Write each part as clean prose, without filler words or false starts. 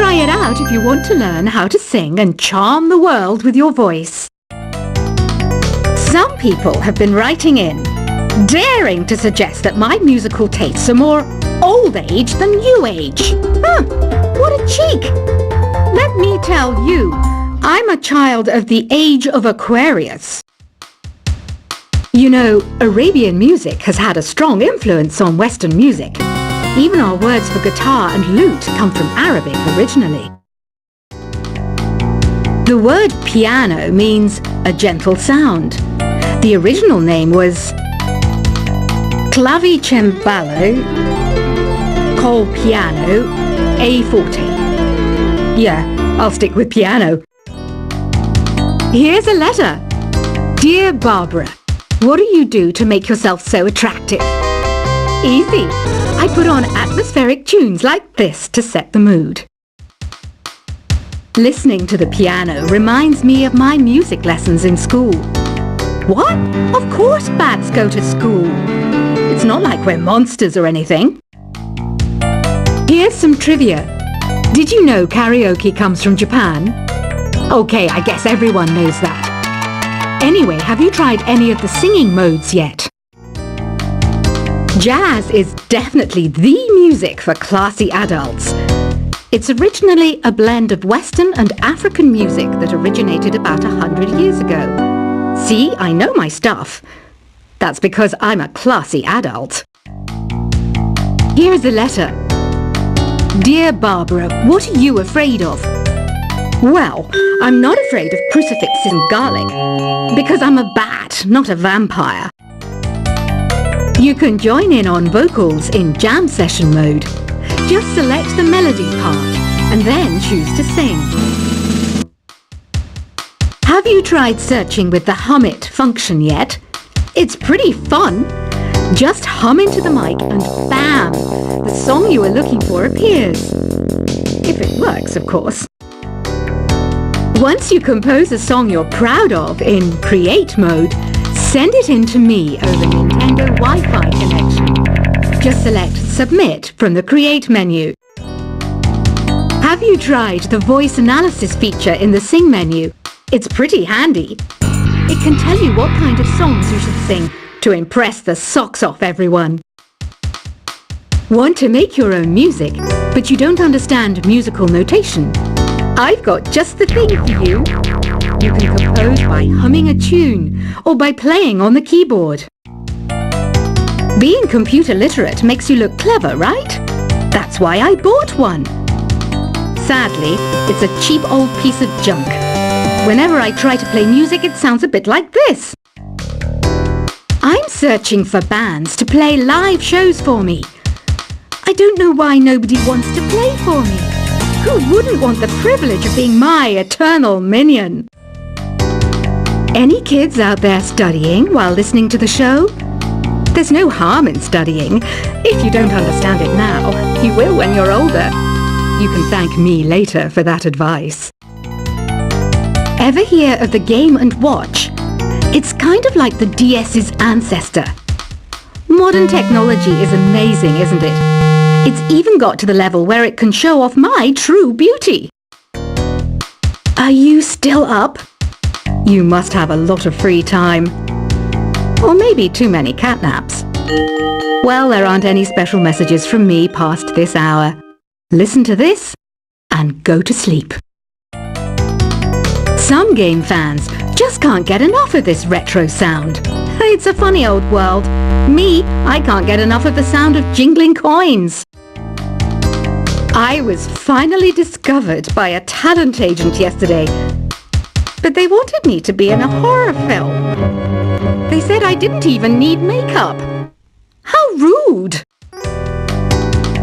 Try it out if you want to learn how to sing and charm the world with your voice. Some people have been writing in, daring to suggest that my musical tastes are more old age than new age. What a cheek! Let me tell you, I'm a child of the age of Aquarius. You know, Arabian music has had a strong influence on Western music. Even our words for guitar and lute come from Arabic originally. The word piano means a gentle sound. The original name was clavicembalo col piano a forte. Yeah, I'll stick with piano. Here's a letter. Dear Barbara, what do you do to make yourself so attractive? Easy. I put on atmospheric tunes like this to set the mood. Listening to the piano reminds me of my music lessons in school. What? Of course bats go to school. It's not like we're monsters or anything. Here's some trivia. Did you know karaoke comes from Japan? Okay, I guess everyone knows that. Anyway, have you tried any of the singing modes yet? Jazz is definitely the music for classy adults. It's originally a blend of Western and African music that originated about 100 years ago. See, I know my stuff. That's because I'm a classy adult. Here's a letter. Dear Barbara, what are you afraid of? Well, I'm not afraid of crucifixes and garlic, because I'm a bat, not a vampire. You can join in on vocals in jam session mode. Just select the melody part and then choose to sing. Have you tried searching with the Hum It function yet? It's pretty fun. Just hum into the mic and bam! The song you are looking for appears. If it works, of course. Once you compose a song you're proud of in Create mode, send it in to me over Nintendo Wi-Fi connection. Just select Submit from the Create menu. Have you tried the voice analysis feature in the Sing menu? It's pretty handy. It can tell you what kind of songs you should sing to impress the socks off everyone. Want to make your own music, but you don't understand musical notation? I've got just the thing for you. You can compose by humming a tune or by playing on the keyboard. Being computer literate makes you look clever, right? That's why I bought one. Sadly, it's a cheap old piece of junk. Whenever I try to play music, it sounds a bit like this. I'm searching for bands to play live shows for me. I don't know why nobody wants to play for me. Who wouldn't want the privilege of being my eternal minion? Any kids out there studying while listening to the show? There's no harm in studying. If you don't understand it now, you will when you're older. You can thank me later for that advice. Ever hear of the Game & Watch? It's kind of like the DS's ancestor. Modern technology is amazing, isn't it? It's even got to the level where it can show off my true beauty. Are you still up? You must have a lot of free time. Or maybe too many catnaps. Well, there aren't any special messages from me past this hour. Listen to this and go to sleep. Some game fans just can't get enough of this retro sound. It's a funny old world. Me, I can't get enough of the sound of jingling coins. I was finally discovered by a talent agent yesterday, but they wanted me to be in a horror film. They said I didn't even need makeup. How rude!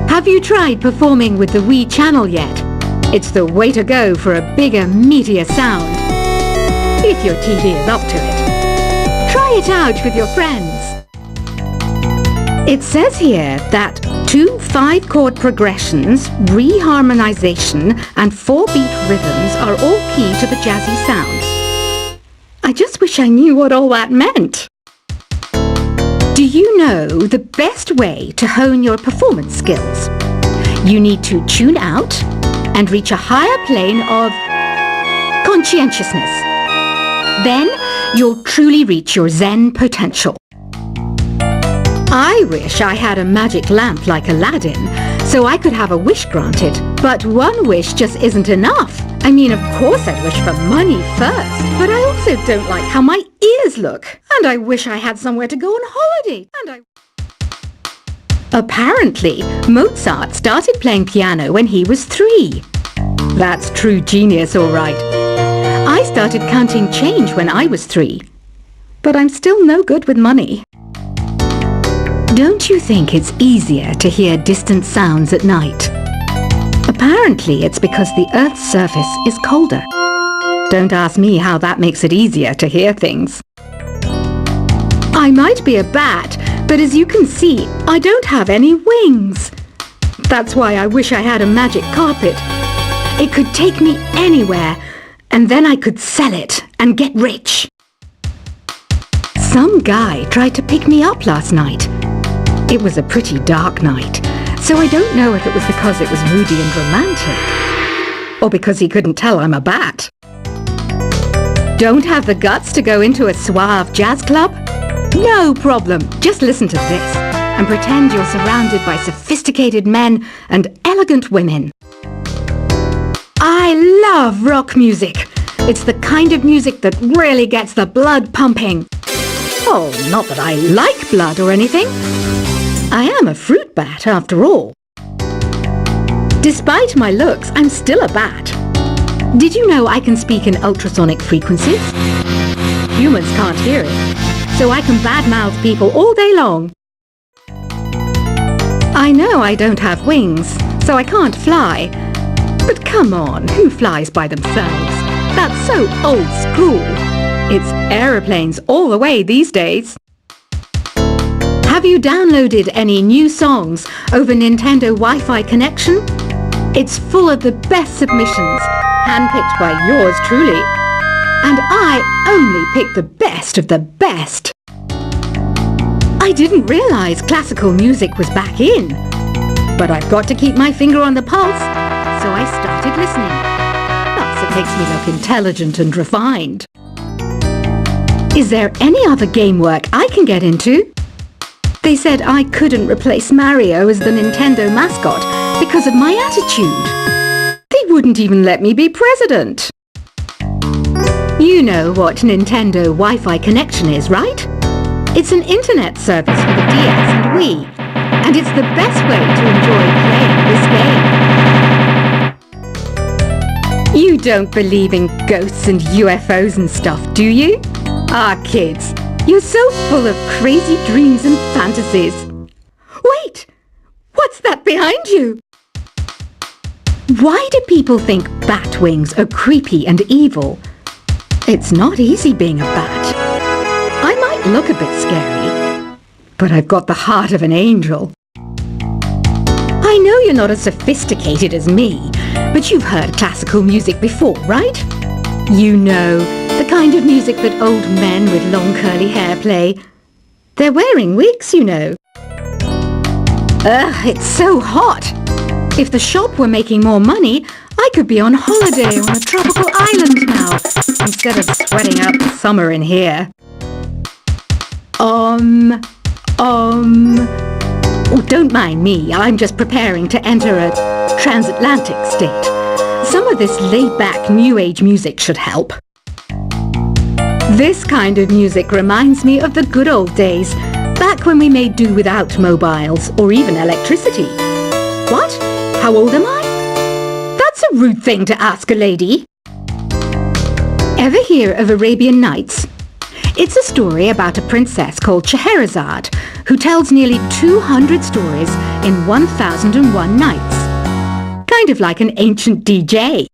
Have you tried performing with the Wii channel yet? It's the way to go for a bigger, meatier sound. If your TV is up to it. Try it out with your friends. It says here that 2 5-chord progressions, reharmonization, and 4-beat rhythms are all key to the jazzy sound. I just wish I knew what all that meant. Do you know the best way to hone your performance skills? You need to tune out and reach a higher plane of conscientiousness. Then you'll truly reach your Zen potential. I wish I had a magic lamp like Aladdin, so I could have a wish granted. But one wish just isn't enough. I mean, of course I'd wish for money first, but I also don't like how my ears look. And I wish I had somewhere to go on holiday. Apparently, Mozart started playing piano when he was 3. That's true genius, all right. I started counting change when I was 3. But I'm still no good with money. Don't you think it's easier to hear distant sounds at night? Apparently, it's because the Earth's surface is colder. Don't ask me how that makes it easier to hear things. I might be a bat, but as you can see, I don't have any wings. That's why I wish I had a magic carpet. It could take me anywhere, and then I could sell it and get rich. Some guy tried to pick me up last night. It was a pretty dark night, so I don't know if it was because it was moody and romantic, or because he couldn't tell I'm a bat. Don't have the guts to go into a suave jazz club? No problem, just listen to this and pretend you're surrounded by sophisticated men and elegant women. I love rock music. It's the kind of music that really gets the blood pumping. Oh, not that I like blood or anything. I am a fruit bat, after all. Despite my looks, I'm still a bat. Did you know I can speak in ultrasonic frequencies? Humans can't hear it, so I can badmouth people all day long. I know I don't have wings, so I can't fly. But come on, who flies by themselves? That's so old school. It's aeroplanes all the way these days. Have you downloaded any new songs over Nintendo Wi-Fi connection? It's full of the best submissions, handpicked by yours truly. And I only pick the best of the best. I didn't realize classical music was back in. But I've got to keep my finger on the pulse, so I started listening. Plus, it makes me look intelligent and refined. Is there any other game work I can get into? They said I couldn't replace Mario as the Nintendo mascot because of my attitude. They wouldn't even let me be president. You know what Nintendo Wi-Fi connection is, right? It's an internet service for the DS and Wii, and it's the best way to enjoy playing this game. You don't believe in ghosts and UFOs and stuff, do you? Ah, kids. You're so full of crazy dreams and fantasies. Wait! What's that behind you? Why do people think bat wings are creepy and evil? It's not easy being a bat. I might look a bit scary, but I've got the heart of an angel. I know you're not as sophisticated as me, but you've heard classical music before, right? You know, the kind of music that old men with long curly hair play. They're wearing wigs, you know. Ugh, it's so hot. If the shop were making more money, I could be on holiday on a tropical island now, instead of sweating out the summer in here. Oh, don't mind me, I'm just preparing to enter a transatlantic state. Some of this laid-back New Age music should help. This kind of music reminds me of the good old days, back when we made do without mobiles or even electricity. What? How old am I? That's a rude thing to ask a lady. Ever hear of Arabian Nights? It's a story about a princess called Scheherazade, who tells nearly 200 stories in 1001 nights. Kind of like an ancient DJ.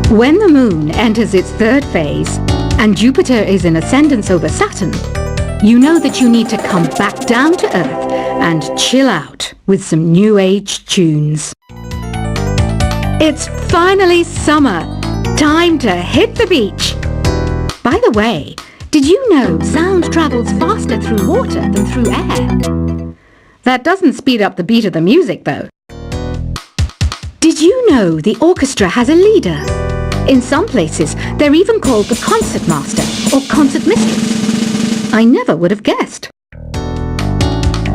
When the moon enters its third phase, and Jupiter is in ascendance over Saturn, you know that you need to come back down to Earth and chill out with some New Age tunes. It's finally summer. Time to hit the beach. By the way, did you know sound travels faster through water than through air? That doesn't speed up the beat of the music, though. Did Did you know the orchestra has a leader? In some places, they're even called the concertmaster or concertmistress. I never would have guessed.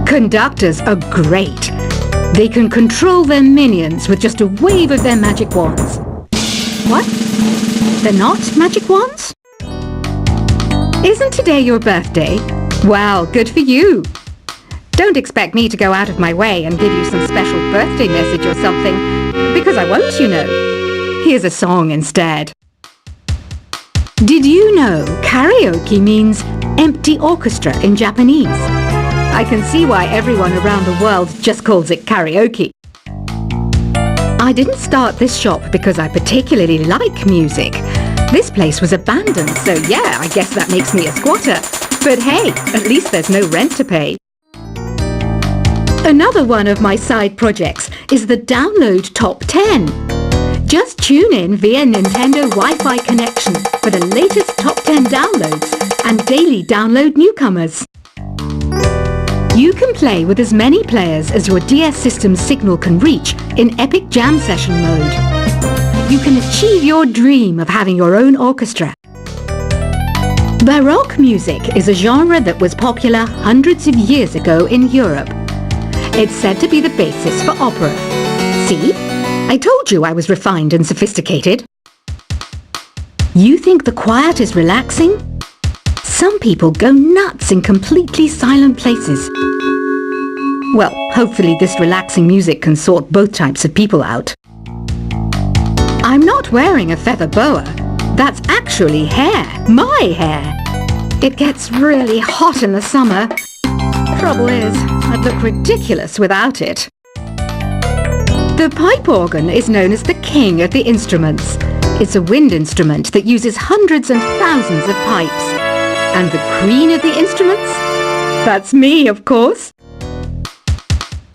Conductors are great. They can control their minions with just a wave of their magic wands. What? They're not magic wands? Isn't today your birthday? Well, good for you. Don't expect me to go out of my way and give you some special birthday message or something, because I won't, you know. Here's a song instead. Did you know karaoke means empty orchestra in Japanese? I can see why everyone around the world just calls it karaoke. I didn't start this shop because I particularly like music. This place was abandoned, so yeah, I guess that makes me a squatter. But hey, at least there's no rent to pay. Another one of my side projects is the Download Top 10. Just tune in via Nintendo Wi-Fi connection for the latest Top 10 downloads and daily download newcomers. You can play with as many players as your DS system's signal can reach in Epic Jam Session mode. You can achieve your dream of having your own orchestra. Baroque music is a genre that was popular hundreds of years ago in Europe. It's said to be the basis for opera. See? I told you I was refined and sophisticated. You think the quiet is relaxing? Some people go nuts in completely silent places. Well, hopefully this relaxing music can sort both types of people out. I'm not wearing a feather boa. That's actually hair. My hair. It gets really hot in the summer. Trouble is, I'd look ridiculous without it. The pipe organ is known as the king of the instruments. It's a wind instrument that uses hundreds and thousands of pipes. And the queen of the instruments? That's me, of course.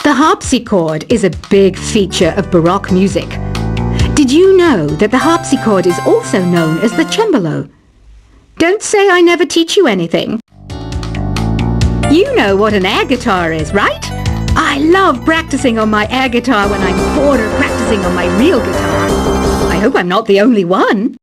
The harpsichord is a big feature of Baroque music. Did you know that the harpsichord is also known as the cembalo? Don't say I never teach you anything. You know what an air guitar is, right? I love practicing on my air guitar when I'm bored of practicing on my real guitar. I hope I'm not the only one.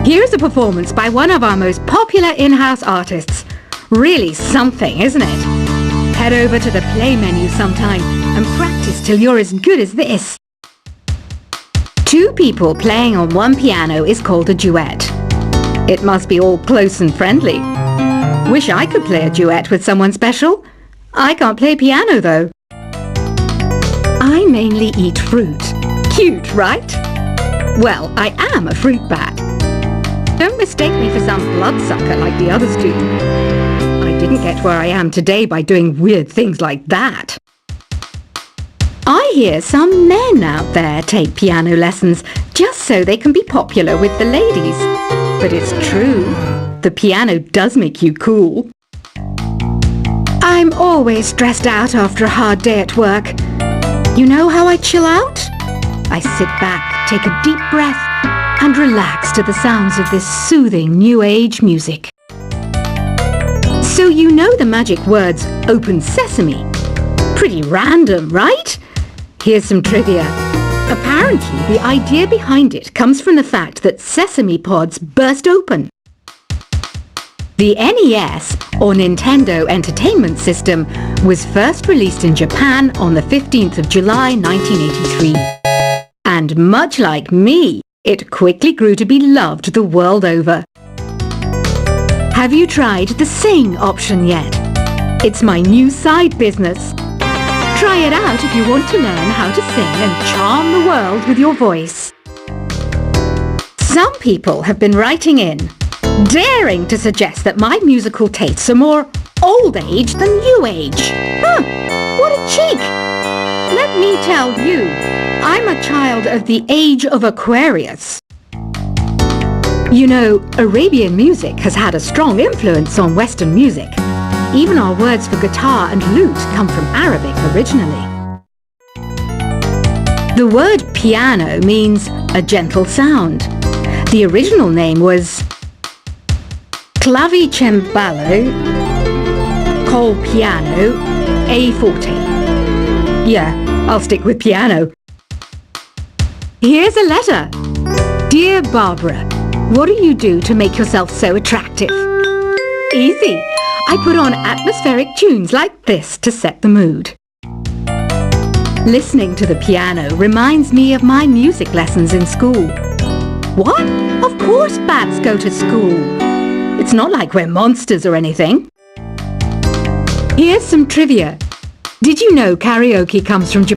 Here's a performance by one of our most popular in-house artists. Really something, isn't it? Head over to the play menu sometime and practice till you're as good as this. Two people playing on one piano is called a duet. It must be all close and friendly. Wish I could play a duet with someone special. I can't play piano though. I mainly eat fruit. Cute, right? Well, I am a fruit bat. Don't mistake me for some bloodsucker like the others do. I didn't get where I am today by doing weird things like that. I hear some men out there take piano lessons just so they can be popular with the ladies. But it's true. The piano does make you cool. I'm always stressed out after a hard day at work. You know how I chill out? I sit back, take a deep breath, and relax to the sounds of this soothing new age music. So you know the magic words "open sesame"? Pretty random, right? Here's some trivia. Apparently, the idea behind it comes from the fact that sesame pods burst open. The NES, or Nintendo Entertainment System, was first released in Japan on the 15th of July 1983. And much like me, it quickly grew to be loved the world over. Have you tried the Sing option yet? It's my new side business. Try it out if you want to learn how to sing and charm the world with your voice. Some people have been writing in, daring to suggest that my musical tastes are more old age than new age. Huh, what a cheek! Let me tell you, I'm a child of the age of Aquarius. You know, Arabian music has had a strong influence on Western music. Even our words for guitar and lute come from Arabic originally. The word piano means a gentle sound. The original name was clavicembalo col piano a forte. Yeah, I'll stick with piano. Here's a letter. Dear Barbara, what do you do to make yourself so attractive? Easy. I put on atmospheric tunes like this to set the mood. Listening to the piano reminds me of my music lessons in school. What? Of course bats go to school. It's not like we're monsters or anything. Here's some trivia. Did you know karaoke comes from Japan?